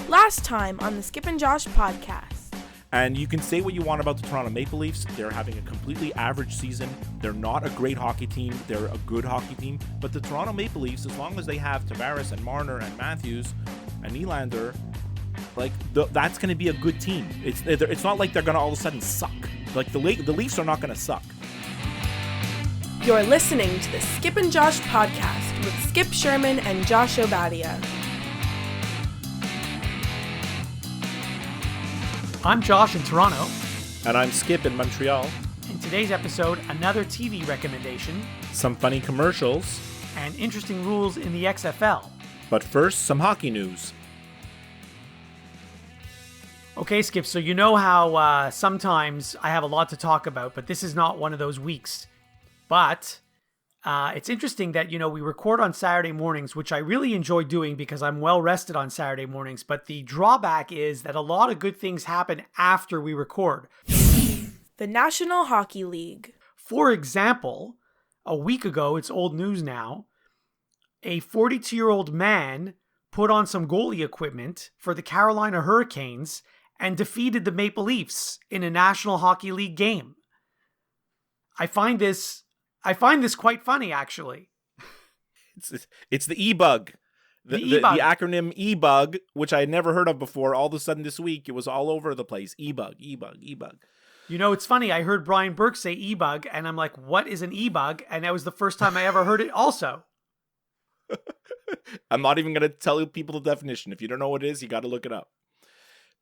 Last time on the Skip and Josh podcast. And you can say what you want about the Toronto Maple Leafs. They're having a completely average season. They're not a great hockey team. They're a good hockey team. But the Toronto Maple Leafs, as long as they have Tavares and Marner and Matthews and Nylander, that's going to be a good team. It's not like they're going to all of a sudden suck. Like the Leafs are not going to suck. You're listening to the Skip and Josh podcast with Skip Sherman and Josh Obadia. I'm Josh in Toronto. And I'm Skip in Montreal. In today's episode, another TV recommendation, some funny commercials, and interesting rules in the XFL. But first, some hockey news. Okay, Skip, so you know how sometimes I have a lot to talk about, but this is not one of those weeks. But it's interesting that, we record on Saturday mornings, which I really enjoy doing because I'm well rested on Saturday mornings. But the drawback is that a lot of good things happen after we record. The National Hockey League. For example, a week ago, it's old news now, a 42-year-old man put on some goalie equipment for the Carolina Hurricanes and defeated the Maple Leafs in a National Hockey League game. I find this quite funny, actually. It's the EBUG. The acronym EBUG, which I had never heard of before. All of a sudden this week, it was all over the place. EBUG. It's funny. I heard Brian Burke say EBUG, and I'm like, what is an EBUG? And that was the first time I ever heard it also. I'm not even going to tell people the definition. If you don't know what it is, you got to look it up.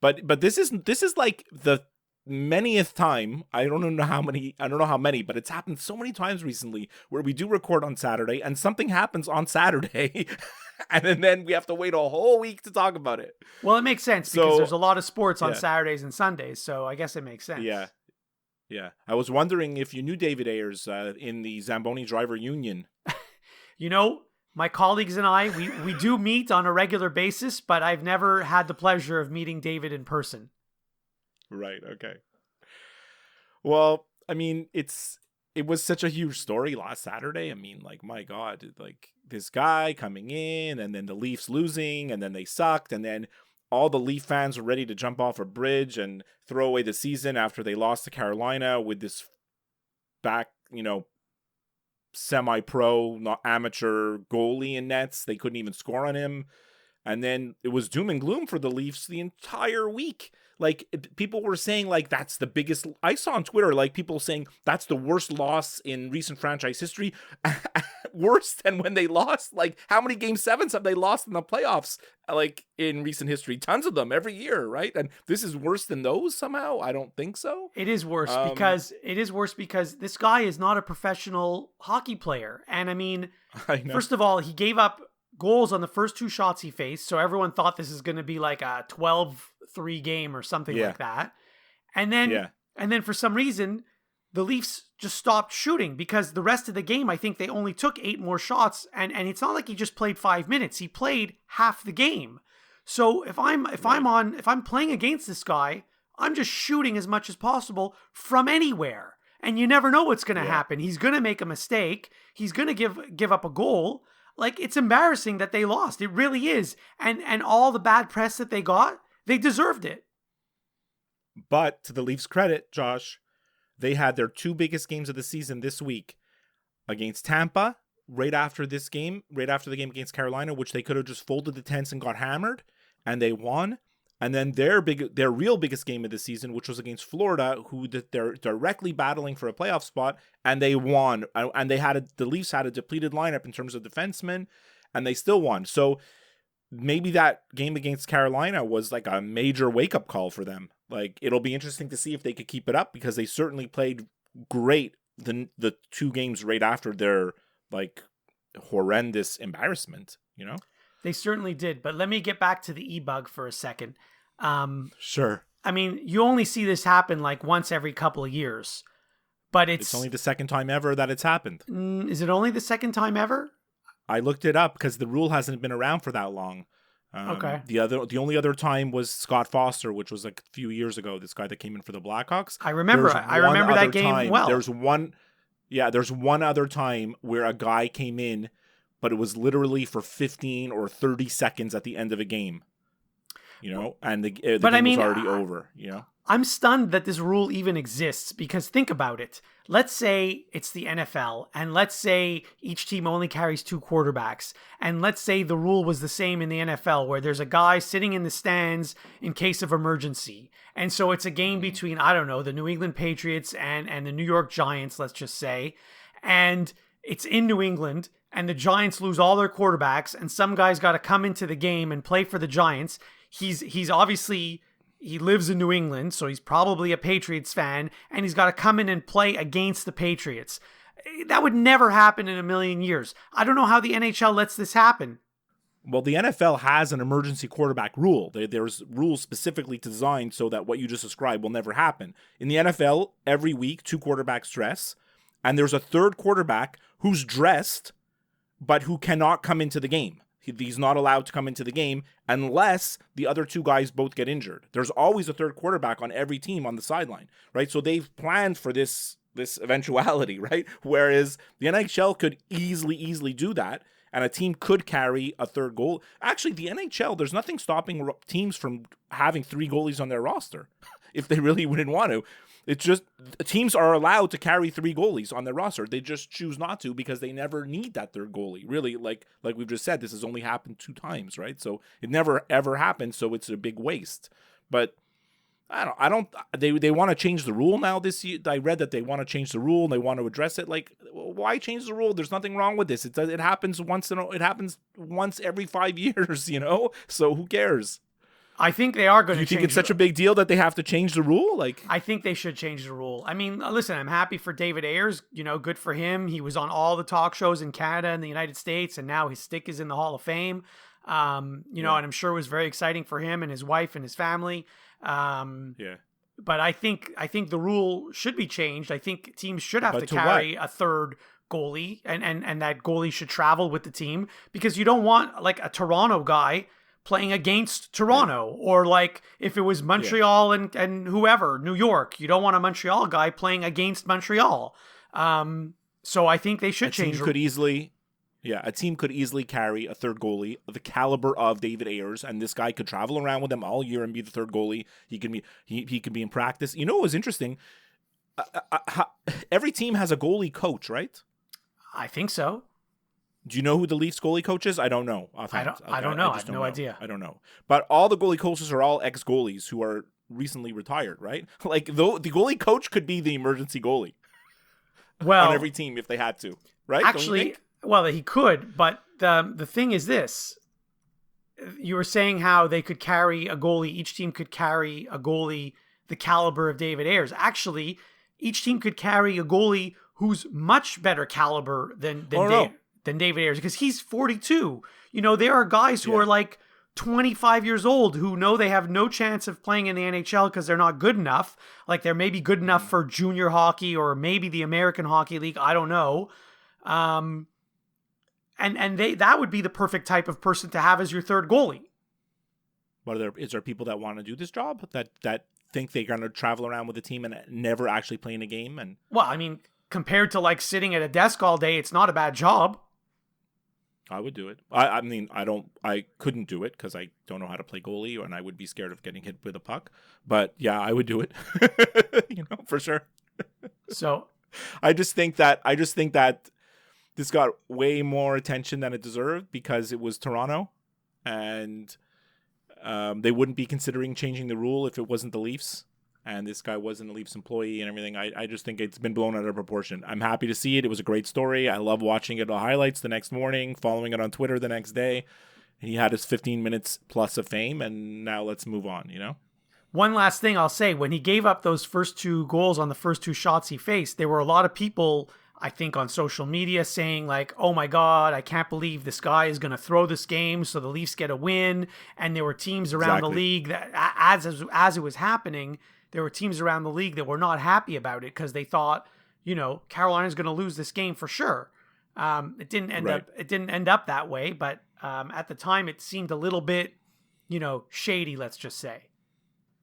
But this is like the manyth time. I don't know how many, but it's happened so many times recently where we do record on Saturday and something happens on Saturday and then we have to wait a whole week to talk about it. Well, it makes sense because there's a lot of sports on Saturdays and Sundays, so I guess it makes sense. Yeah. I was wondering if you knew David Ayers in the Zamboni Driver Union. My colleagues and I, we do meet on a regular basis, but I've never had the pleasure of meeting David in person. Right, okay. Well, I mean, it was such a huge story last Saturday. I mean, my God, this guy coming in and then the Leafs losing and then they sucked and then all the Leaf fans were ready to jump off a bridge and throw away the season after they lost to Carolina with this back, semi-pro, not amateur goalie in nets. They couldn't even score on him. And then it was doom and gloom for the Leafs the entire week. People were saying, that's the biggest... I saw on Twitter, people saying that's the worst loss in recent franchise history. Worse than when they lost. How many Game 7s have they lost in the playoffs, in recent history? Tons of them every year, right? And this is worse than those somehow? I don't think so. It is worse because this guy is not a professional hockey player. And I mean, first of all, he gave up goals on the first two shots he faced, so everyone thought this is going to be like a 12-3 game or something like that. And then for some reason, the Leafs just stopped shooting because the rest of the game, I think they only took 8 more shots, and it's not like he just played 5 minutes. He played half the game. So if I'm playing against this guy, I'm just shooting as much as possible from anywhere. And you never know what's going to happen. He's going to make a mistake. He's going to give up a goal. It's embarrassing that they lost. It really is. And all the bad press that they got, they deserved it. But to the Leafs' credit, Josh, they had their 2 biggest games of the season this week against Tampa, right after the game against Carolina, which they could have just folded the tents and got hammered, and they won. And then their real biggest game of the season, which was against Florida, who they're directly battling for a playoff spot, and they won. And the Leafs had a depleted lineup in terms of defensemen, and they still won. So maybe that game against Carolina was a major wake-up call for them. It'll be interesting to see if they could keep it up because they certainly played great the 2 games right after their horrendous embarrassment, They certainly did. But let me get back to the EBUG for a second. Sure. I mean, you only see this happen once every couple of years, but it's only the second time ever that it's happened. Is it only the second time ever? I looked it up because the rule hasn't been around for that long. Okay. The only other time was Scott Foster, which was a few years ago. This guy that came in for the Blackhawks. I remember that game well. There's one other time where a guy came in, but it was literally for 15 or 30 seconds at the end of a game. and the game was already over, I'm stunned that this rule even exists because think about it. Let's say it's the NFL and let's say each team only carries 2 quarterbacks. And let's say the rule was the same in the NFL where there's a guy sitting in the stands in case of emergency. And so it's a game between, I don't know, the New England Patriots and the New York Giants, let's just say. And it's in New England and the Giants lose all their quarterbacks and some guy's got to come into the game and play for the Giants. He's obviously... He lives in New England, so he's probably a Patriots fan, and he's got to come in and play against the Patriots. That would never happen in a million years. I don't know how the NHL lets this happen. Well, the NFL has an emergency quarterback rule. There's rules specifically designed so that what you just described will never happen. In the NFL, every week, 2 quarterbacks dress, and there's a third quarterback who's dressed, but who cannot come into the game. He's not allowed to come into the game unless the other 2 guys both get injured. There's always a third quarterback on every team on the sideline, right? So they've planned for this eventuality, right? Whereas the NHL could easily do that, and a team could carry a third goal. Actually, the NHL, there's nothing stopping teams from having 3 goalies on their roster if they really wouldn't want to. It's just teams are allowed to carry 3 goalies on their roster. They just choose not to because they never need that third goalie. Really, like we've just said, this has only happened 2 times, right? So it never ever happened. So it's a big waste. But I don't. They want to change the rule now this year. I read that they want to change the rule and they want to address it. Like, why change the rule? There's nothing wrong with this. It happens once every 5 years, So who cares? I think they are going to change. You think it's such a big deal that they have to change the rule? I think they should change the rule. I mean, listen, I'm happy for David Ayers. Good for him. He was on all the talk shows in Canada and the United States, and now his stick is in the Hall of Fame. And I'm sure it was very exciting for him and his wife and his family. But I think the rule should be changed. I think teams should have to carry a third goalie, and that goalie should travel with the team because you don't want like a Toronto guy playing against Toronto, or like if it was Montreal and whoever, New York, you don't want a Montreal guy playing against Montreal. So I think they should change. A team could easily carry a third goalie of the caliber of David Ayers, and this guy could travel around with them all year and be the third goalie. He can be in practice. What was interesting? Every team has a goalie coach, right? I think so. Do you know who the Leafs goalie coach is? I don't know. I don't know. I have no idea. I don't know. But all the goalie coaches are all ex-goalies who are recently retired, right? Like, the goalie coach could be the emergency goalie on every team if they had to, right? Actually, he could. But the thing is this. You were saying how they could carry a goalie. Each team could carry a goalie the caliber of David Ayers. Actually, each team could carry a goalie who's much better caliber than David Ayers, because he's 42. There are guys who are like 25 years old who know they have no chance of playing in the NHL because they're not good enough. Like they're maybe good enough for junior hockey or maybe the American Hockey League. I don't know. And that would be the perfect type of person to have as your third goalie. But is there people that want to do this job that think they're going to travel around with the team and never actually play in a game? And well, I mean, compared to like sitting at a desk all day, it's not a bad job. I would do it. I couldn't do it because I don't know how to play goalie, and I would be scared of getting hit with a puck. But yeah, I would do it. For sure. So I just think that this got way more attention than it deserved because it was Toronto, and they wouldn't be considering changing the rule if it wasn't the Leafs. And this guy wasn't a Leafs employee and everything. I just think it's been blown out of proportion. I'm happy to see it. It was a great story. I love watching it, the highlights the next morning, following it on Twitter the next day. He had his 15 minutes plus of fame, and now let's move on, One last thing I'll say. When he gave up those first 2 goals on the first 2 shots he faced, there were a lot of people, I think, on social media saying like, oh my God, I can't believe this guy is going to throw this game so the Leafs get a win. And there were teams around the league that, as it was happening, there were teams around the league that were not happy about it because they thought, Carolina's going to lose this game for sure. It didn't end up that way, but at the time it seemed a little bit, shady, let's just say.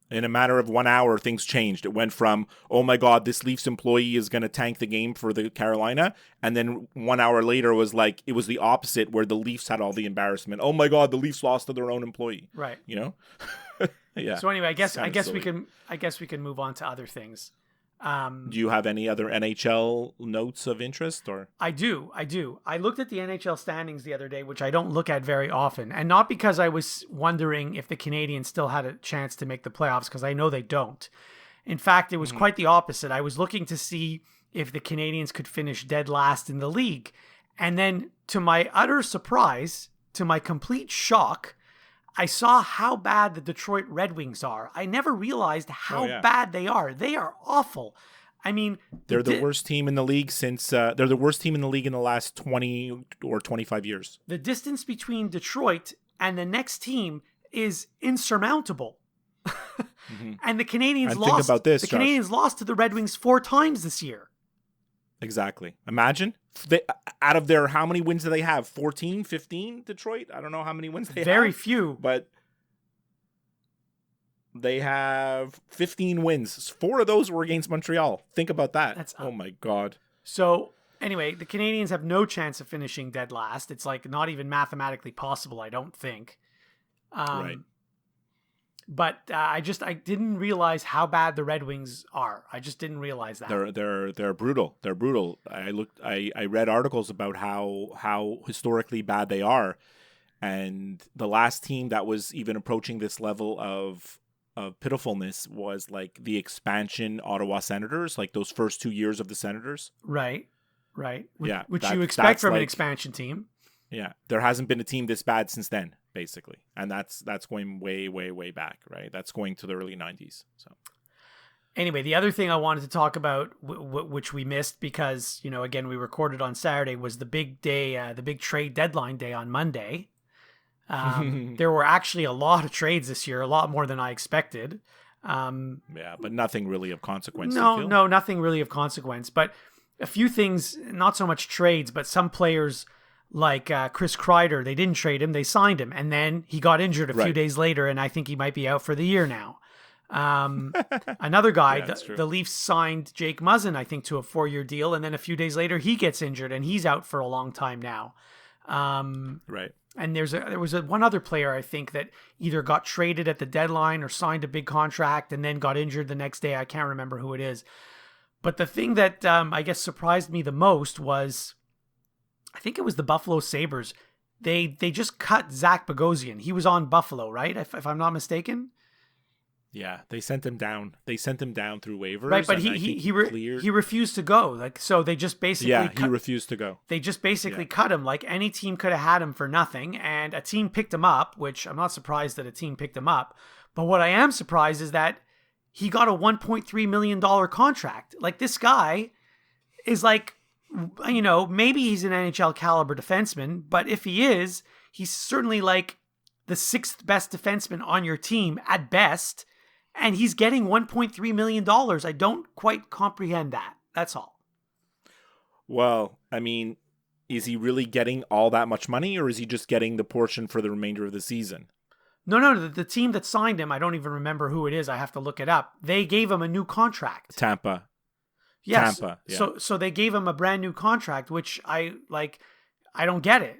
In a matter of 1 hour, things changed. It went from, oh my God, this Leafs employee is going to tank the game for the Carolina. And then 1 hour later was like, it was the opposite where the Leafs had all the embarrassment. Oh my God, the Leafs lost to their own employee. Right. Yeah. So anyway, I guess silly. we can move on to other things. Do you have any other NHL notes of interest, or? I do. I looked at the NHL standings the other day, which I don't look at very often, and not because I was wondering if the Canadiens still had a chance to make the playoffs, because I know they don't. In fact, it was quite the opposite. I was looking to see if the Canadiens could finish dead last in the league, and then, to my utter surprise, to my complete shock, I saw how bad the Detroit Red Wings are. I never realized how bad they are. They are awful. I mean, they're the worst team in the league since they're the worst team in the league in the last 20 or 25 years. The distance between Detroit and the next team is insurmountable. And the Canadiens lost. Think about this, the Canadiens lost to the Red Wings 4 times this year. Exactly. Imagine out of their, how many wins do they have? 14, 15, Detroit? I don't know how many wins they have. Very few. But they have 15 wins. 4 of those were against Montreal. Think about that. Oh my God. So anyway, the Canadiens have no chance of finishing dead last. It's like not even mathematically possible, I don't think. Right. But I didn't realize how bad the Red Wings are. I just didn't realize that. They're brutal. They're brutal. I read articles about how historically bad they are, and the last team that was even approaching this level of pitifulness was like the expansion Ottawa Senators, like those first 2 years of the Senators. Right. Yeah, which you expect from an expansion team. Yeah, there hasn't been a team this bad since then, basically, and that's going way, way, way back, right? That's going to the early 90s. So, anyway, the other thing I wanted to talk about, which we missed because again we recorded on Saturday, was the big day, the big trade deadline day on Monday. There were actually a lot of trades this year, a lot more than I expected. Yeah, but nothing really of consequence. No, nothing really of consequence. But a few things, not so much trades, but some players. Like Chris Kreider, they didn't trade him, they signed him, and then he got injured a few days later, and I think he might be out for the year now. Another guy, the Leafs signed Jake Muzzin, I think, to a 4-year deal, and then a few days later he gets injured, and he's out for a long time now. Right. And there was one other player, I think, that either got traded at the deadline or signed a big contract and then got injured the next day. I can't remember who it is. But the thing that I guess surprised me the most was, I think it was the Buffalo Sabres. They just cut Zach Bogosian. He was on Buffalo, right? If I'm not mistaken. Yeah, they sent him down. They sent him down through waivers. Right, but he refused to go. Like, so they just basically he refused to go. They just basically cut him. Like, any team could have had him for nothing, and a team picked him up, which I'm not surprised that a team picked him up. But what I am surprised is that he got a $1.3 million contract. Like, this guy is like, maybe he's an NHL caliber defenseman, but if he is, he's certainly like the 6th best defenseman on your team at best, and he's getting $1.3 million. I don't quite comprehend that. That's all. Well, I mean, is he really getting all that much money, or is he just getting the portion for the remainder of the season? No. The team that signed him, I don't even remember who it is. I have to look it up. They gave him a new contract. Tampa. Yes. Tampa, yeah. So they gave him a brand new contract, which I don't get it.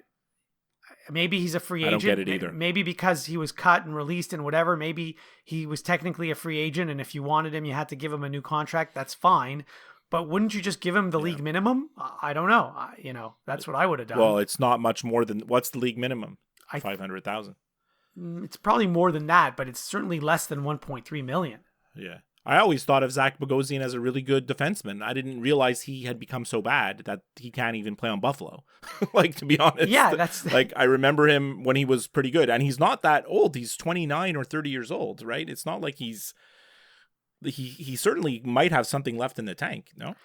Maybe he's a free agent. I don't get it either. Maybe because he was cut and released and whatever. Maybe he was technically a free agent, and if you wanted him, you had to give him a new contract. That's fine. But wouldn't you just give him the league minimum? I don't know. That's what I would have done. Well, it's not much more than, what's the league minimum? 500,000. It's probably more than that, but it's certainly less than 1.3 million. Yeah. I always thought of Zach Bogosian as a really good defenseman. I didn't realize he had become so bad that he can't even play on Buffalo. Like, to be honest. Yeah, that's like, I remember him when he was pretty good, and he's not that old. He's 29 or 30 years old, right? It's not like he certainly might have something left in the tank, no?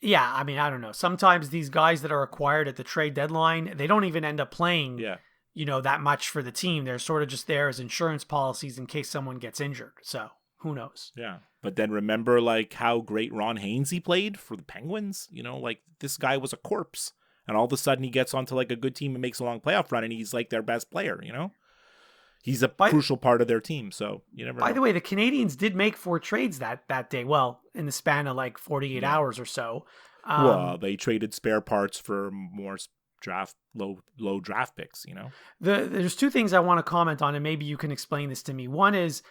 Yeah, I mean, I don't know. Sometimes these guys that are acquired at the trade deadline, they don't even end up playing, that much for the team. They're sort of just there as insurance policies in case someone gets injured. So, who knows? Yeah. But then remember, like, how great Ron Hainsey played for the Penguins? Like, this guy was a corpse. And all of a sudden he gets onto, like, a good team and makes a long playoff run, and he's, like, their best player, He's a crucial part of their team, so you never know. By the way, the Canadiens did make 4 trades that day. Well, in the span of, like, 48 hours or so. Well, they traded spare parts for more low draft picks, There's 2 things I want to comment on, and maybe you can explain this to me. One is,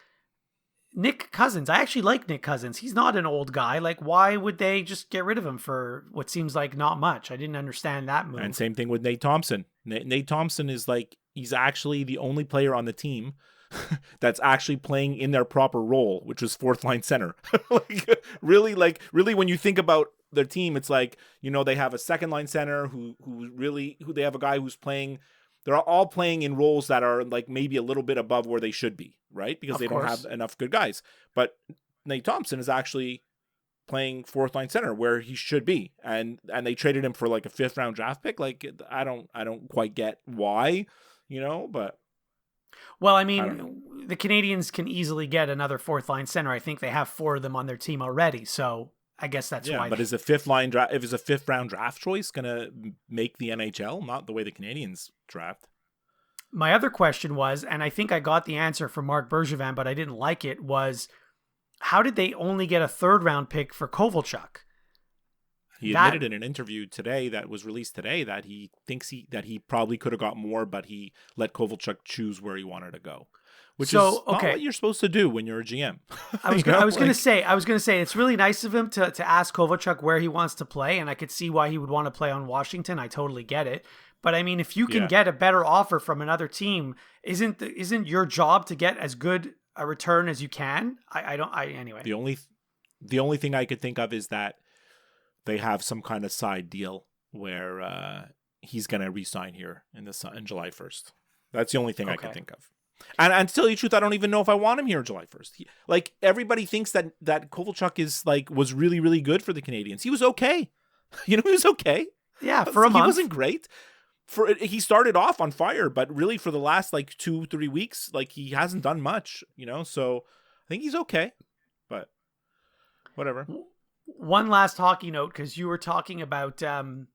Nick Cousins. I actually like Nick Cousins. He's not an old guy. Like, why would they just get rid of him for what seems like not much? I didn't understand that move. And same thing with Nate Thompson. Nate Thompson is like, he's actually the only player on the team that's actually playing in their proper role, which is fourth line center. Really, when you think about their team, it's like, you know, they have a second line center who they have a guy who's playing. They're all playing in roles that are like maybe a little bit above where they should be, right? Because they don't have enough good guys. But Nate Thompson is actually playing fourth line center where he should be, and they traded him for like a 5th round draft pick. Like, I don't quite get why, you know, but. Well, I mean, the Canadians can easily get another 4th line center. I think they have 4 of them on their team already. So I guess that's why. But is a 5th round draft choice going to make the NHL? Not the way the Canadians draft. My other question was, and I think I got the answer from Mark Bergevin, but I didn't like it, was how did they only get a 3rd round pick for Kovalchuk? He admitted in an interview today that was released today that he thinks that he probably could have got more, but he let Kovalchuk choose where he wanted to go, which is not what you're supposed to do when you're a GM. I was going to say it's really nice of him to ask Kovalchuk where he wants to play, and I could see why he would want to play on Washington. I totally get it. But I mean, if you can get a better offer from another team, isn't your job to get as good a return as you can? Anyway. The only thing I could think of is that they have some kind of side deal where he's going to re-sign here in July 1st. That's the only thing I can think of. And to tell you the truth, I don't even know if I want him here on July 1st. Like, everybody thinks that Kovalchuk was really, really good for the Canadians. He was okay. You know, he was okay. Yeah, for a month. He wasn't great. He started off on fire, but really for the last like 2-3 weeks, like, he hasn't done much, you know? So I think he's okay, but whatever. One last hockey note, because you were talking about the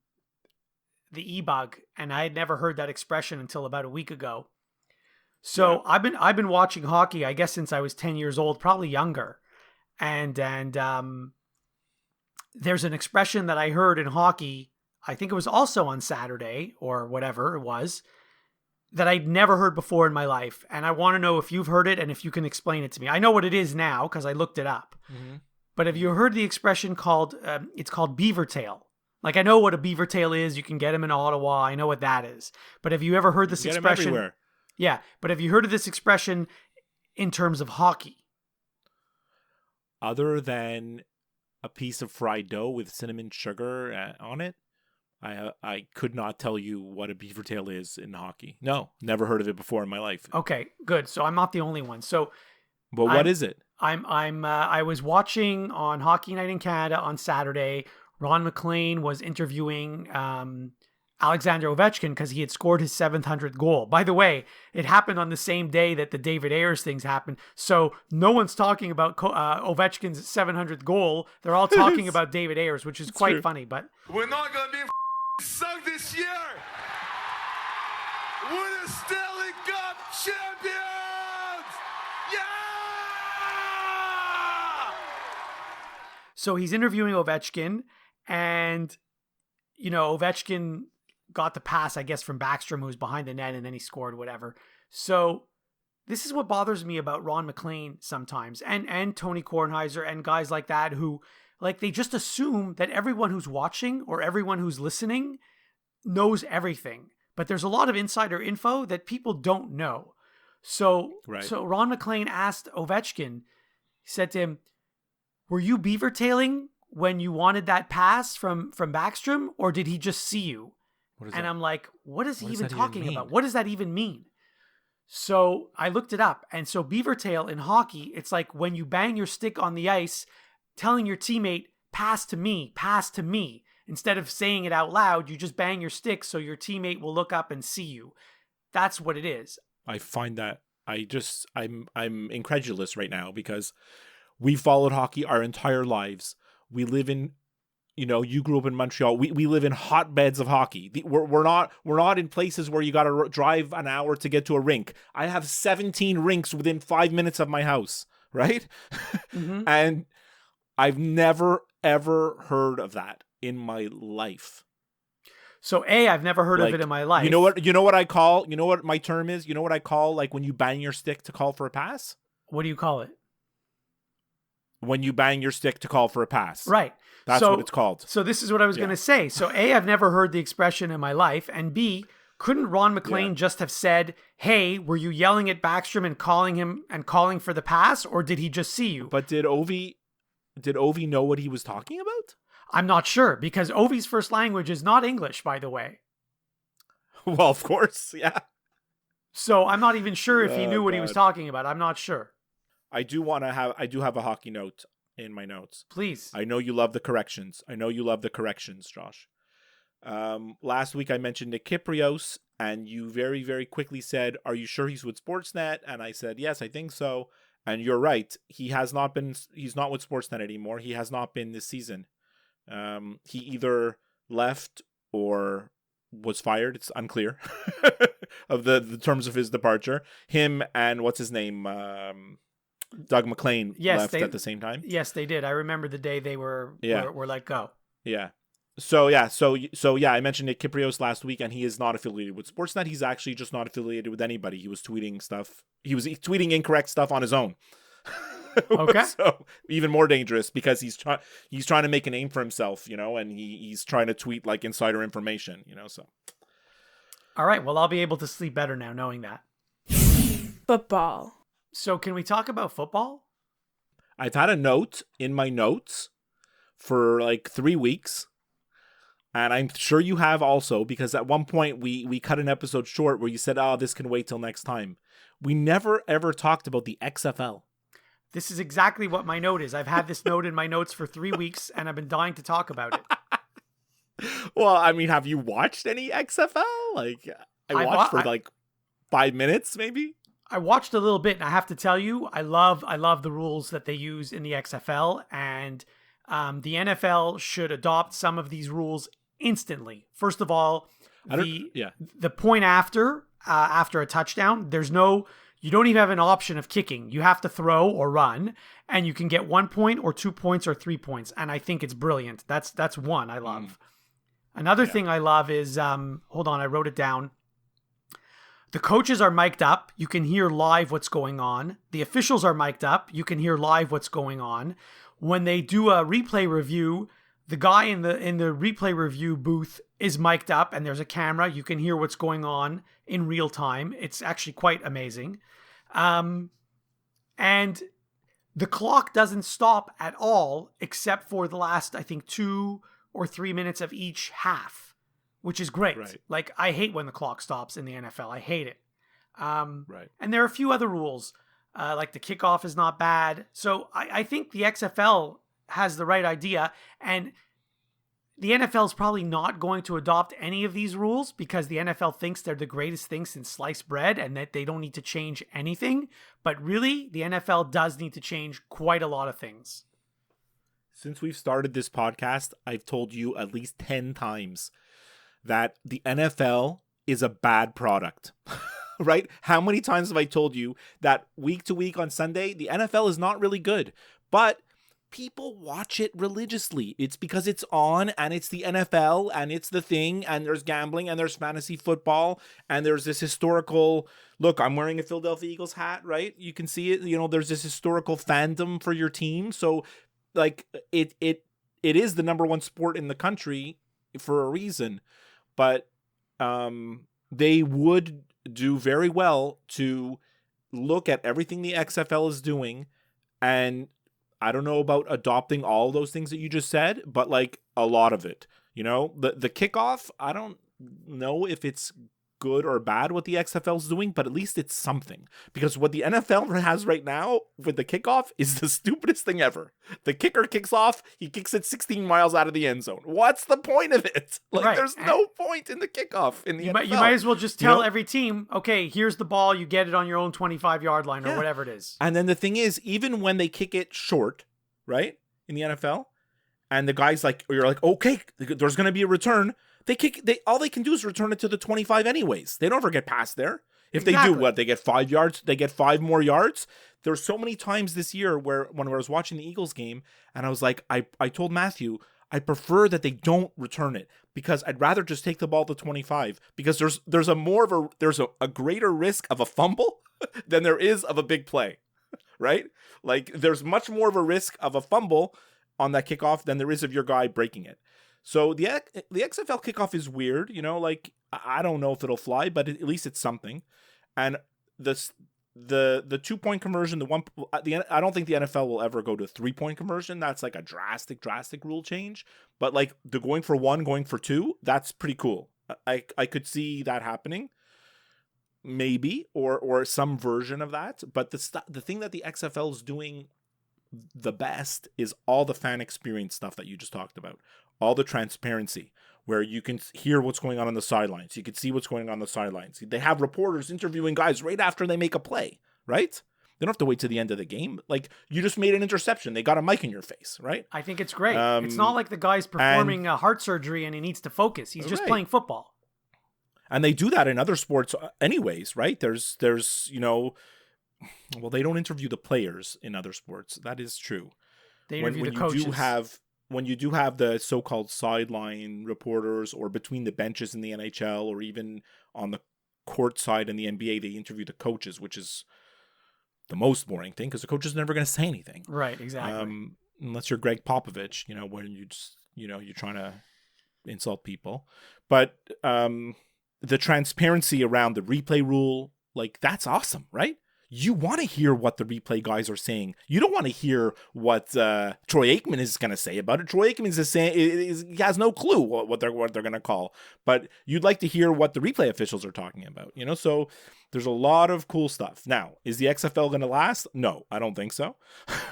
EBUG, and I had never heard that expression until about a week ago. So I've been watching hockey, I guess, since I was 10 years old, probably younger. And there's an expression that I heard in hockey, I think it was also on Saturday or whatever it was, that I'd never heard before in my life. And I want to know if you've heard it and if you can explain it to me. I know what it is now because I looked it up. Mm-hmm. But have you heard the expression called, it's called beaver tail? Like, I know what a beaver tail is. You can get them in Ottawa. I know what that is. But have you ever heard this expression? Everywhere. Yeah. But have you heard of this expression in terms of hockey? Other than a piece of fried dough with cinnamon sugar on it, I could not tell you what a beaver tail is in hockey. No, never heard of it before in my life. Okay, good. So I'm not the only one. But what is it? I was watching on Hockey Night in Canada on Saturday. Ron McLean was interviewing Alexander Ovechkin because he had scored his 700th goal. By the way, it happened on the same day that the David Ayers things happened. So no one's talking about Ovechkin's 700th goal. They're all talking about David Ayers, which is quite funny. But we're not going to be sunk this year. We're the Stanley Cup champions. Yeah! So he's interviewing Ovechkin, and, you know, Ovechkin got the pass, I guess, from Backstrom, who was behind the net, and then he scored, whatever. So this is what bothers me about Ron McLean sometimes, and Tony Kornheiser and guys like that who, like, they just assume that everyone who's watching or everyone who's listening knows everything. But there's a lot of insider info that people don't know. So Ron McLean asked Ovechkin, he said to him, were you beaver tailing when you wanted that pass from Backstrom, or did he just see you? And I'm like, what is he even talking about? What does that even mean? So I looked it up. And so beaver tail in hockey, it's like when you bang your stick on the ice, telling your teammate, pass to me. Instead of saying it out loud, you just bang your stick so your teammate will look up and see you. That's what it is. I find that I'm incredulous right now because we followed hockey our entire lives. We live in, you know, you grew up in Montreal. We live in hotbeds of hockey. We're not in places where you got to drive an hour to get to a rink. I have 17 rinks within 5 minutes of my house, right? Mm-hmm. And I've never ever heard of that in my life. So I've never heard of it in my life. You know what I call, you know what my term is? You know what I call, like, when you bang your stick to call for a pass? What do you call it? when you bang your stick to call for a pass. Right. That's what it's called. So this is what I was going to say. So A, I've never heard the expression in my life. And B, couldn't Ron McLean just have said, hey, were you yelling at Backstrom and calling him and calling for the pass? Or did he just see you? But did Ovi know what he was talking about? I'm not sure, because Ovi's first language is not English, by the way. Well, of course. Yeah. So I'm not even sure if he knew what he was talking about. I'm not sure. I do have a hockey note in my notes. Please. I know you love the corrections. Josh. Last week I mentioned Nick Kyprios, and you very, very quickly said, are you sure he's with Sportsnet? And I said, yes, I think so. And you're right. He's not with Sportsnet anymore. He has not been this season. He either left or was fired. It's unclear of the terms of his departure. Him and what's his name? Doug McLean left at the same time. Yes, they did. I remember the day they were let go. Yeah. So I mentioned Nick Kyprios last week, and he is not affiliated with Sportsnet. He's actually just not affiliated with anybody. He was tweeting stuff. He was tweeting incorrect stuff on his own. Okay. So even more dangerous, because he's trying to make a name for himself, and he's trying to tweet like insider information, so. All right. Well, I'll be able to sleep better now knowing that. Football. So can we talk about football? I've had a note in my notes for like 3 weeks. And I'm sure you have also, because at one point we cut an episode short where you said, oh, this can wait till next time. We never, ever talked about the XFL. This is exactly what my note is. I've had this note in my notes for 3 weeks, and I've been dying to talk about it. Well, I mean, have you watched any XFL? Like, I watched for like 5 minutes, maybe. I watched a little bit, and I have to tell you, I love the rules that they use in the XFL, and the NFL should adopt some of these rules instantly. First of all, the point after a touchdown, you don't even have an option of kicking. You have to throw or run, and you can get 1 point or 2 points or 3 points. And I think it's brilliant. That's one I love. Another thing I love is, hold on, I wrote it down. The coaches are mic'd up. You can hear live what's going on. The officials are mic'd up. You can hear live what's going on. When they do a replay review, the guy in the replay review booth is mic'd up, and there's a camera. You can hear what's going on in real time. It's actually quite amazing. And the clock doesn't stop at all, except for the last, I think, 2 or 3 minutes of each half, which is great. Right. Like, I hate when the clock stops in the NFL. I hate it. Right. And there are a few other rules, like the kickoff is not bad. So I think the XFL has the right idea, and the NFL is probably not going to adopt any of these rules because the NFL thinks they're the greatest thing since sliced bread and that they don't need to change anything. But really, the NFL does need to change quite a lot of things. Since we've started this podcast, I've told you at least 10 times that the NFL is a bad product, right? How many times have I told you that week to week on Sunday, the NFL is not really good, but people watch it religiously. It's because it's on, and it's the NFL, and it's the thing, and there's gambling, and there's fantasy football, and there's this historical, look, I'm wearing a Philadelphia Eagles hat, right? You can see it, there's this historical fandom for your team. So like it is the number one sport in the country for a reason, but they would do very well to look at everything the XFL is doing, and I don't know about adopting all those things that you just said, but like a lot of it, the kickoff, I don't know if it's good or bad what the XFL is doing, but at least it's something, because what the NFL has right now with the kickoff is the stupidest thing ever. The kicker kicks off, he kicks it 16 miles out of the end zone. What's the point of it? Like, right. There's no point in the kickoff in the NFL. You might as well just tell every team, okay, here's the ball, you get it on your own 25-yard line or whatever it is. And then the thing is, even when they kick it short, right, in the NFL, and the guy's like, you're like, okay, there's going to be a return. All they can do is return it to the 25 anyways. They don't ever get past there. If they do, what? They get 5 yards. They get 5 more yards. There's so many times this year when I was watching the Eagles game, and I was like, I told Matthew, I prefer that they don't return it, because I'd rather just take the ball to 25, because there's a greater risk of a fumble than there is of a big play. right? Like there's much more of a risk of a fumble on that kickoff than there is of your guy breaking it. So the XFL kickoff is weird, like I don't know if it'll fly, but at least it's something. And the 2-point conversion, I don't think the NFL will ever go to 3-point conversion. That's like a drastic rule change. But like the going for 1, going for 2, that's pretty cool. I could see that happening, maybe, or some version of that. But the thing that the XFL is doing the best is all the fan experience stuff that you just talked about, all the transparency, where you can hear what's going on the sidelines. You can see what's going on the sidelines. They have reporters interviewing guys right after they make a play, right? They don't have to wait to the end of the game. Like, you just made an interception. They got a mic in your face, right? I think it's great. It's not like the guy's performing a heart surgery and he needs to focus. He's just playing football. And they do that in other sports anyways, right? There's well, they don't interview the players in other sports. That is true. They interview the coaches. When you do have the so-called sideline reporters, or between the benches in the NHL, or even on the court side in the NBA, they interview the coaches, which is the most boring thing because the coach is never going to say anything. Right, exactly. Unless you're Greg Popovich, when you just, you're trying to insult people. But the transparency around the replay rule, like, that's awesome, right? You want to hear what the replay guys are saying. You don't want to hear what Troy Aikman is going to say about it. Troy Aikman is saying he has no clue what they're going to call, but you'd like to hear what the replay officials are talking about. So there's a lot of cool stuff. Now, is the XFL going to last? No, I don't think so.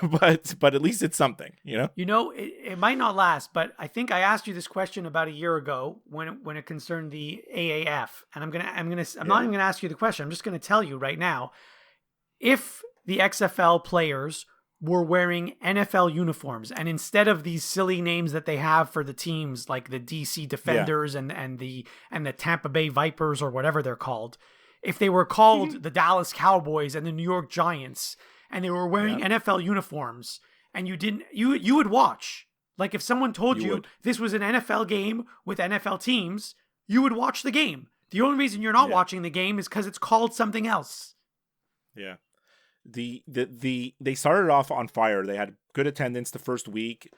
but at least it's something. It might not last, but I think I asked you this question about a year ago when it concerned the AAF, and I'm not even going to ask you the question. I'm just going to tell you right now. If the XFL players were wearing NFL uniforms, and instead of these silly names that they have for the teams, like the DC Defenders and the Tampa Bay Vipers or whatever they're called, if they were called the Dallas Cowboys and the New York Giants, and they were wearing NFL uniforms, and you would watch. Like, if someone told you this was an NFL game with NFL teams, you would watch the game. The only reason you're not watching the game is because it's called something else. Yeah. They started off on fire. They had good attendance the first week,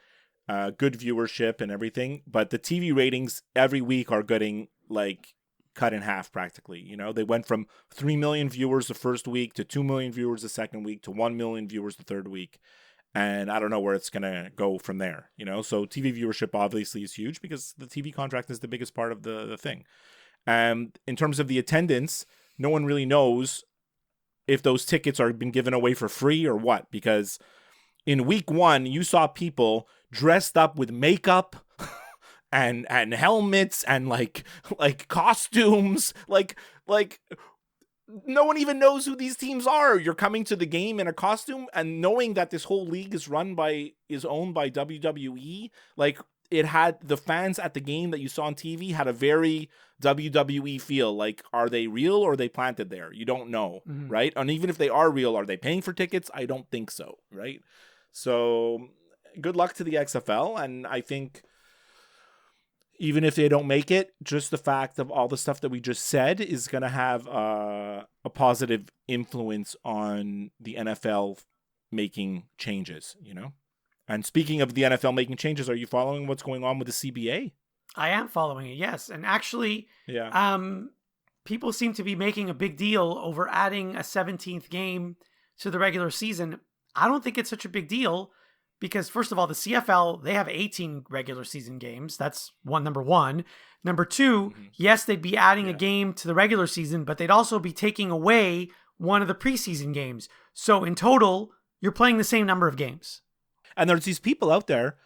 good viewership and everything, but the TV ratings every week are getting like cut in half practically. They went from 3 million viewers the first week to 2 million viewers the second week to 1 million viewers the third week. And I don't know where it's going to go from there, So TV viewership obviously is huge because the TV contract is the biggest part of the thing. In terms of the attendance, no one really knows if those tickets are been given away for free or what, because in week 1 you saw people dressed up with makeup and helmets and like costumes, like no one even knows who these teams are. You're coming to the game in a costume, and knowing that this whole league is owned by WWE, like, it had the fans at the game that you saw on TV had a very WWE feel. Like, are they real or are they planted there? You don't know, right? And even if they are real, are they paying for tickets? I don't think so, right? So good luck to the XFL. And I think even if they don't make it, just the fact of all the stuff that we just said is going to have a positive influence on the NFL making changes, And speaking of the NFL making changes, are you following what's going on with the CBA? I am following it, yes. And actually, people seem to be making a big deal over adding a 17th game to the regular season. I don't think it's such a big deal because, first of all, the CFL, they have 18 regular season games. That's number one. Number two, yes, they'd be adding a game to the regular season, but they'd also be taking away one of the preseason games. So in total, you're playing the same number of games. And there's these people out there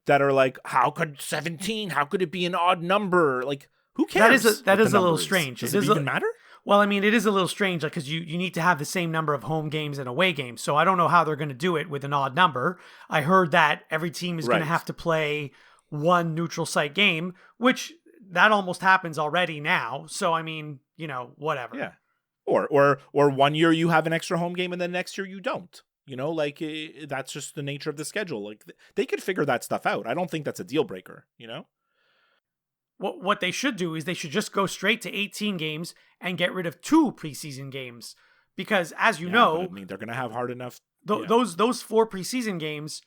that are like, how could 17? How could it be an odd number? Like, who cares? That is a little strange. Does it even matter? Well, I mean, it is a little strange, like, because you need to have the same number of home games and away games. So I don't know how they're going to do it with an odd number. I heard that every team is going to have to play one neutral site game, which that almost happens already now. So, I mean, whatever. Yeah. Or 1 year you have an extra home game and then next year you don't. That's just the nature of the schedule. Like, they could figure that stuff out. I don't think that's a deal breaker, What they should do is they should just go straight to 18 games and get rid of 2 preseason games, Because as you Yeah, know, but I mean, they're going to have hard enough. Those 4 preseason games,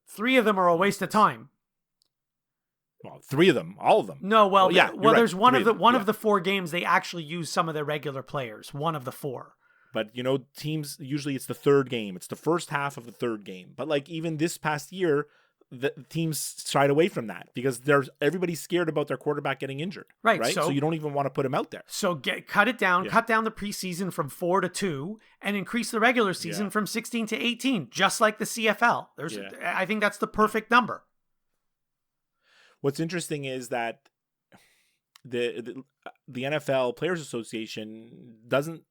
3 of them are a waste of time. Well, 3 of them, all of them. No, well, yeah. There's one of the 4 games they actually use some of their regular players. One of the 4. But teams usually it's the third game. It's the first half of the third game. But like even this past year, the teams shied away from that because everybody's scared about their quarterback getting injured. Right. So you don't even want to put him out there. So cut it down. Yeah. Cut down the preseason from 4 to 2, and increase the regular season from 16 to 18, just like the CFL. I think that's the perfect number. What's interesting is that the NFL Players Association doesn't.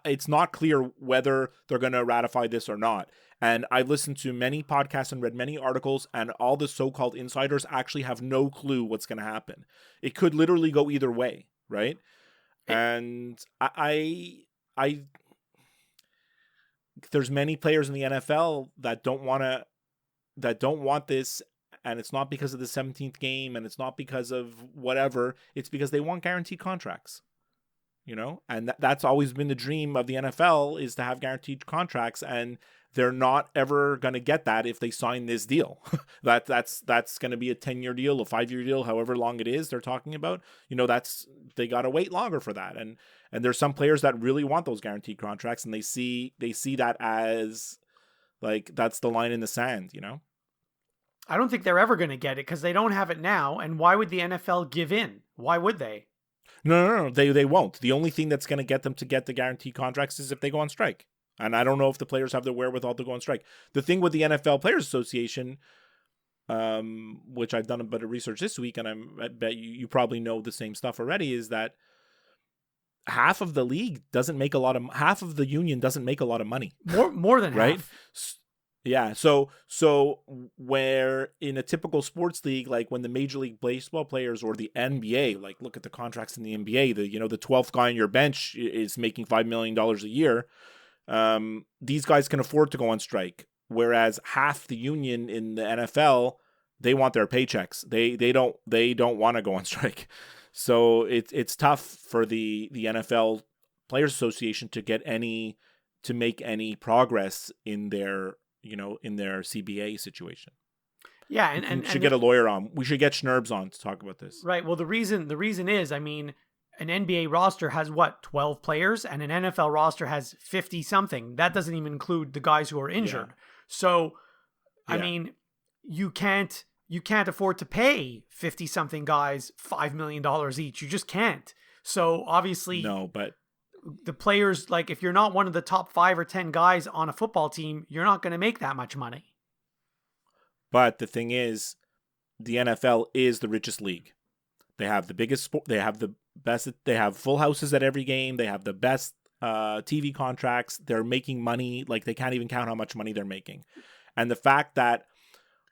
It's not clear whether they're going to ratify this or not. And I've listened to many podcasts and read many articles, and all the so-called insiders actually have no clue what's going to happen. It could literally go either way, right? And I there's many players in the NFL that don't want this, and it's not because of the 17th game, and it's not because of whatever. It's because they want guaranteed contracts. And that's always been the dream of the NFL, is to have guaranteed contracts, and they're not ever going to get that if they sign this deal. that's going to be a 10-year deal, a 5-year deal, however long it is they're talking about. They got to wait longer for that. And there's some players that really want those guaranteed contracts, and they see that as like that's the line in the sand, I don't think they're ever going to get it because they don't have it now. And why would the NFL give in? Why would they? No. They won't. The only thing that's going to get them to get the guaranteed contracts is if they go on strike. And I don't know if the players have the wherewithal to go on strike. The thing with the NFL Players Association, which I've done a bit of research this week, and I bet you probably know the same stuff already, is that half of the league half of the union doesn't make a lot of money. More than right? half. Yeah, so where in a typical sports league, like when the Major League Baseball players or the NBA, like look at the contracts in the NBA, the 12th guy on your bench is making $5 million a year. These guys can afford to go on strike, whereas half the union in the NFL, they want their paychecks. They don't want to go on strike. So it's tough for the NFL Players Association to make any progress in their CBA situation. Yeah, and we should get a lawyer on. We should get Schnerbs on to talk about this. Right. Well, the reason is, I mean, an NBA roster has 12 players, and an NFL roster has 50 something. That doesn't even include the guys who are injured. Yeah. So, I mean, you can't afford to pay 50 something guys $5 million each. You just can't. So obviously, no, but the players, like if you're not one of the top 5 or 10 guys on a football team, you're not going to make that much money. But the thing is, the NFL is the richest league. They have the biggest sport. They have the best. They have full houses at every game. They have the best TV contracts. They're making money. Like they can't even count how much money they're making. And the fact that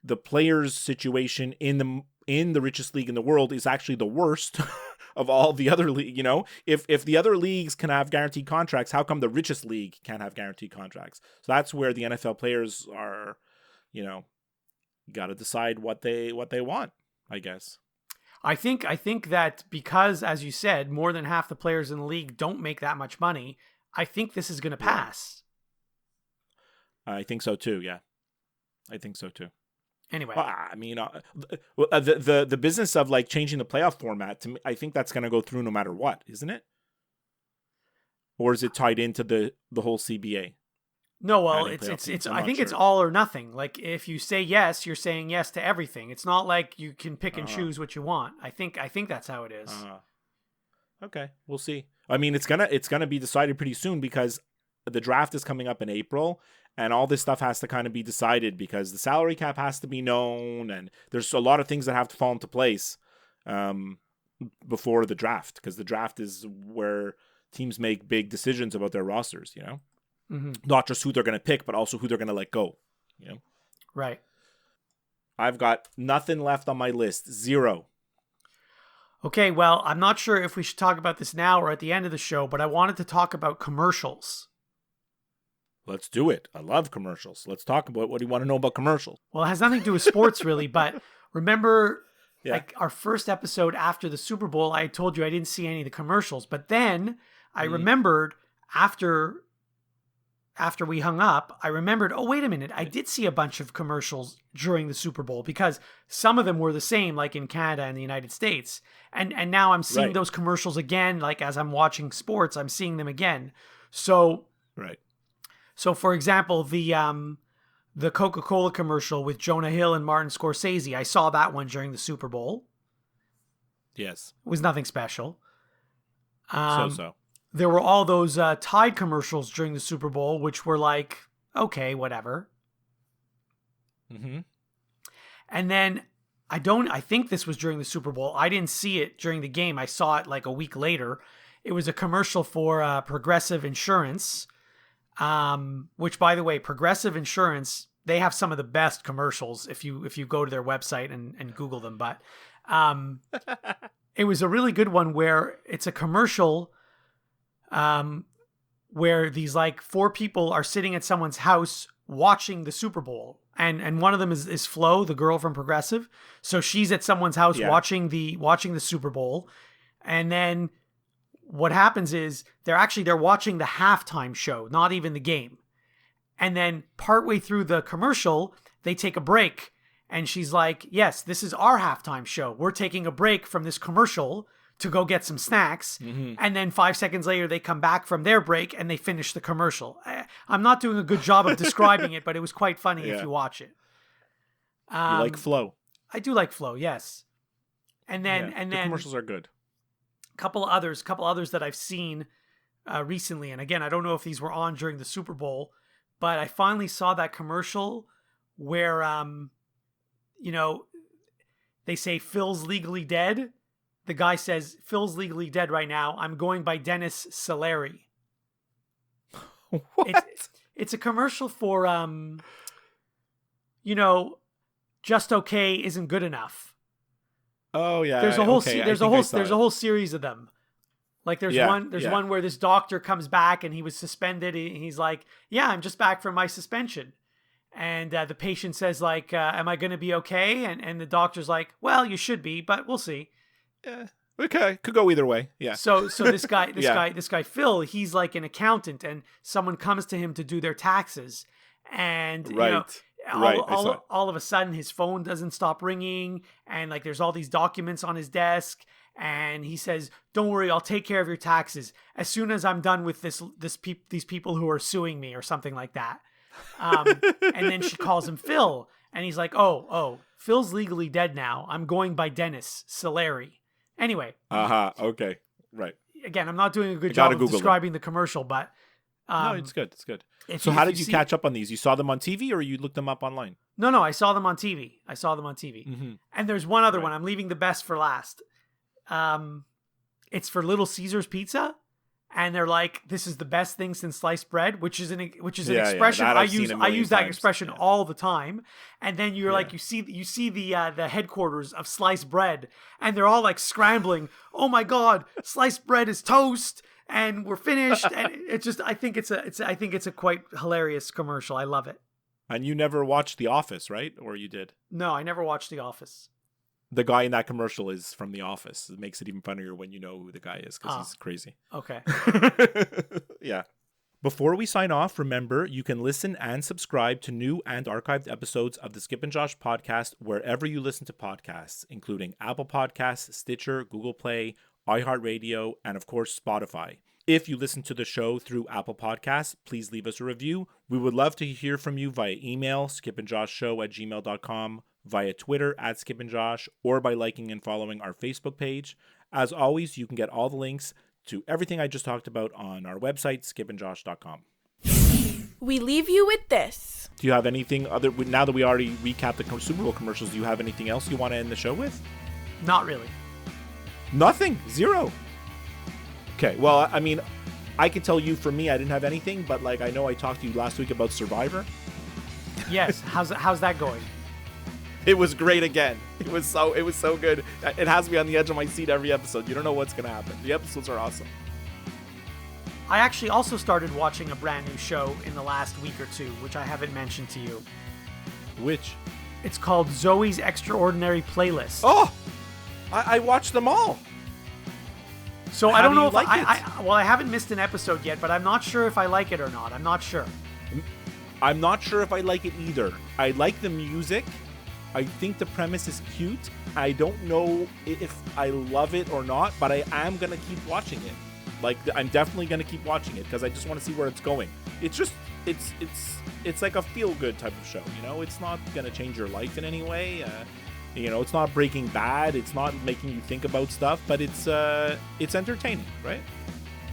the players' situation in the richest league in the world is actually the worst of all the other league. If the other leagues can have guaranteed contracts, how come the richest league can't have guaranteed contracts? So that's where the NFL players are, got to decide what they want, I guess. I think that because, as you said, more than half the players in the league don't make that much money, I think this is going to pass. I think so too. Yeah, I think so too. Anyway, well, I mean, the business of like changing the playoff format, to me, I think that's going to go through no matter what, isn't it? Or is it tied into the whole CBA? No, well, it's I think it's all or nothing. Like if you say yes, you're saying yes to everything. It's not like you can pick and choose what you want. I think that's how it is. Okay, we'll see. I mean, it's gonna be decided pretty soon because the draft is coming up in April, and all this stuff has to kind of be decided because the salary cap has to be known, and there's a lot of things that have to fall into place before the draft, because the draft is where teams make big decisions about their rosters, Mm-hmm. Not just who they're going to pick, but also who they're going to let go, Right. I've got nothing left on my list. 0. Okay, well, I'm not sure if we should talk about this now or at the end of the show, but I wanted to talk about commercials. Let's do it. I love commercials. Let's talk about what do you want to know about commercials? Well, it has nothing to do with sports really, but remember like our first episode after the Super Bowl, I told you I didn't see any of the commercials, but then I remembered after after we hung up, I remembered, oh, wait a minute, I did see a bunch of commercials during the Super Bowl because some of them were the same, like in Canada and the United States. And now I'm seeing those commercials again, like as I'm watching sports, I'm seeing them again. So, So for example, the Coca-Cola commercial with Jonah Hill and Martin Scorsese, I saw that one during the Super Bowl. Yes. It was nothing special. So. There were all those Tide commercials during the Super Bowl, which were like, okay, whatever. Mm-hmm. And then I think this was during the Super Bowl. I didn't see it during the game. I saw it like a week later. It was a commercial for Progressive Insurance, which, by the way, Progressive Insurance, they have some of the best commercials if you go to their website and Google them. But it was a really good one where it's a commercial where these like 4 people are sitting at someone's house watching the Super Bowl. And one of them is Flo, the girl from Progressive. So she's at someone's house watching the Super Bowl. And then what happens is they're watching the halftime show, not even the game. And then partway through the commercial, they take a break. And she's like, yes, this is our halftime show. We're taking a break from this commercial to go get some snacks. Mm-hmm. And then 5 seconds later, they come back from their break and they finish the commercial. I'm not doing a good job of describing it, but it was quite funny if you watch it. You like Flo? I do like Flo, yes. And then the commercials are good. Couple others that I've seen recently. And again, I don't know if these were on during the Super Bowl, but I finally saw that commercial where, they say Phil's legally dead. The guy says, Phil's legally dead right now. I'm going by Dennis Saleri. What? It's a commercial for, Just Okay Isn't Good Enough. Oh yeah. There's a whole there's a whole series of them. Like there's one where this doctor comes back and he was suspended. He's like, yeah, I'm just back from my suspension. And the patient says like, am I going to be okay? And the doctor's like, well, you should be, but we'll see. Yeah. Okay. Could go either way. Yeah. So this guy, Phil, he's like an accountant and someone comes to him to do their taxes. And, all of a sudden his phone doesn't stop ringing. And like, there's all these documents on his desk. And he says, don't worry, I'll take care of your taxes as soon as I'm done with these people who are suing me or something like that. And then she calls him Phil and he's like, oh, Phil's legally dead now. I'm going by Dennis Saleri. Anyway. Okay. Right. Again, I'm not doing a good job of describing the commercial, but no, it's good. It's good. So how did you catch up on these? You saw them on TV or you looked them up online? No, I saw them on TV. Mm-hmm. And there's one other one. I'm leaving the best for last. It's for Little Caesars Pizza. And they're like, this is the best thing since sliced bread, which is an expression I use that expression all the time. And then you're like, you see the headquarters of sliced bread, and they're all like scrambling. Oh my God, sliced bread is toast, and we're finished. And it's just, I think it's a quite hilarious commercial. I love it. And you never watched The Office, right? Or you did? No, I never watched The Office. The guy in that commercial is from The Office. It makes it even funnier when you know who the guy is because he's crazy. Okay. Yeah. Before we sign off, remember, you can listen and subscribe to new and archived episodes of the Skip and Josh podcast wherever you listen to podcasts, including Apple Podcasts, Stitcher, Google Play, iHeartRadio, and of course, Spotify. If you listen to the show through Apple Podcasts, please leave us a review. We would love to hear from you via email, skipandjoshshow@gmail.com, via Twitter @skipandjosh, or by liking and following our Facebook page. As always, you can get all the links to everything I just talked about on our website, skipandjosh.com. We leave you with this. Do you have anything other, now that we already recapped the Super Bowl commercials, do you have anything else you want to end the show with? Not really. Nothing? Zero? Okay, well, I mean, I can tell you for me, I didn't have anything, but like, I know I talked to you last week about Survivor. Yes, how's that going? It was great again. It was so good. It has me on the edge of my seat every episode. You don't know what's going to happen. The episodes are awesome. I actually also started watching a brand new show in the last week or two, which I haven't mentioned to you. Which? It's called Zoe's Extraordinary Playlist. Oh! I watched them all. So I don't know if I haven't missed an episode yet, but I'm not sure if I like it or not. I'm not sure. I'm not sure if I like it either. I like the music. I think the premise is cute. I don't know if I love it or not, but I am going to keep watching it. Like, I'm definitely going to keep watching it because I just want to see where it's going. It's just, it's like a feel-good type of show, you know? It's not going to change your life in any way. You know, it's not Breaking Bad. It's not making you think about stuff, but it's entertaining, right?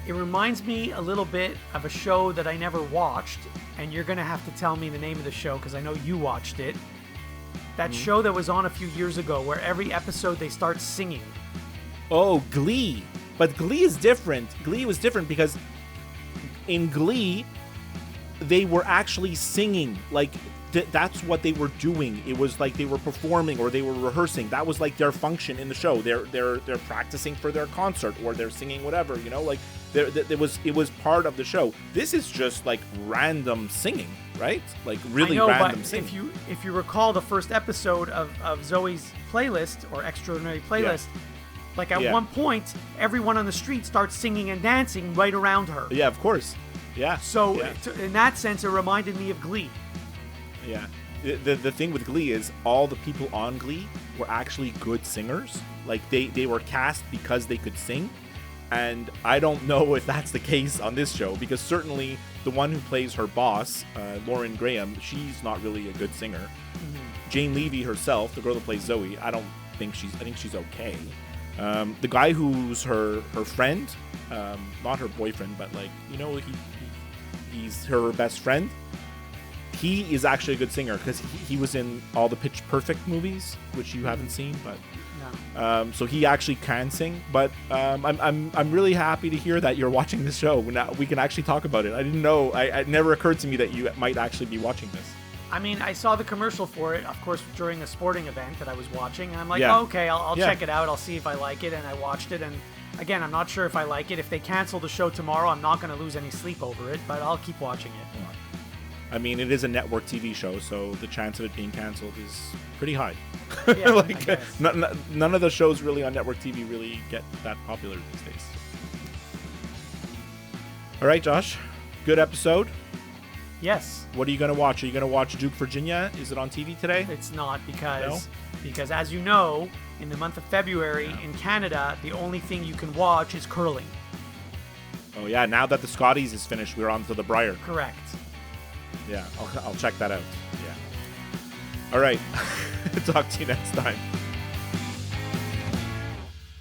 It reminds me a little bit of a show that I never watched, and you're going to have to tell me the name of the show because I know you watched it. That show that was on a few years ago where every episode they start singing. Oh, Glee. But Glee is different. Glee was different because in Glee, they were actually singing. Like, that's what they were doing. It was like they were performing or they were rehearsing. That was like their function in the show. They're practicing for their concert or they're singing whatever, you know, like it was part of the show. This is just like random singing, right? Like really random singing. If you recall the first episode of Zoe's playlist or extraordinary playlist, like at one point, everyone on the street starts singing and dancing right around her. Yeah, of course. Yeah. So in that sense, it reminded me of Glee. Yeah. The thing with Glee is all the people on Glee were actually good singers. Like they were cast because they could sing. And I don't know if that's the case on this show because certainly the one who plays her boss, Lauren Graham, she's not really a good singer. Mm-hmm. Jane Levy herself, the girl that plays Zoe, I think she's okay. The guy who's her friend, not her boyfriend, but like, you know, he's her best friend. He is actually a good singer because he was in all the Pitch Perfect movies, which you haven't seen, but no. So he actually can sing. But I'm really happy to hear that you're watching this show. Now we can actually talk about it. I didn't know. It never occurred to me that you might actually be watching this. I mean, I saw the commercial for it, of course, during a sporting event that I was watching, and I'm like, oh, okay, I'll check it out. I'll see if I like it, and I watched it, and again, I'm not sure if I like it. If they cancel the show tomorrow, I'm not going to lose any sleep over it, but I'll keep watching it. Yeah. I mean, it is a network TV show, so the chance of it being canceled is pretty high. Yeah, like, none of the shows really on network TV really get that popular these days. All right, Josh, good episode. Yes. What are you going to watch? Are you going to watch Duke, Virginia? Is it on TV today? It's not because as you know, in the month of February in Canada, the only thing you can watch is curling. Oh, yeah. Now that the Scotties is finished, we're on to the Brier. Correct. Yeah, I'll check that out. Yeah. All right. Talk to you next time.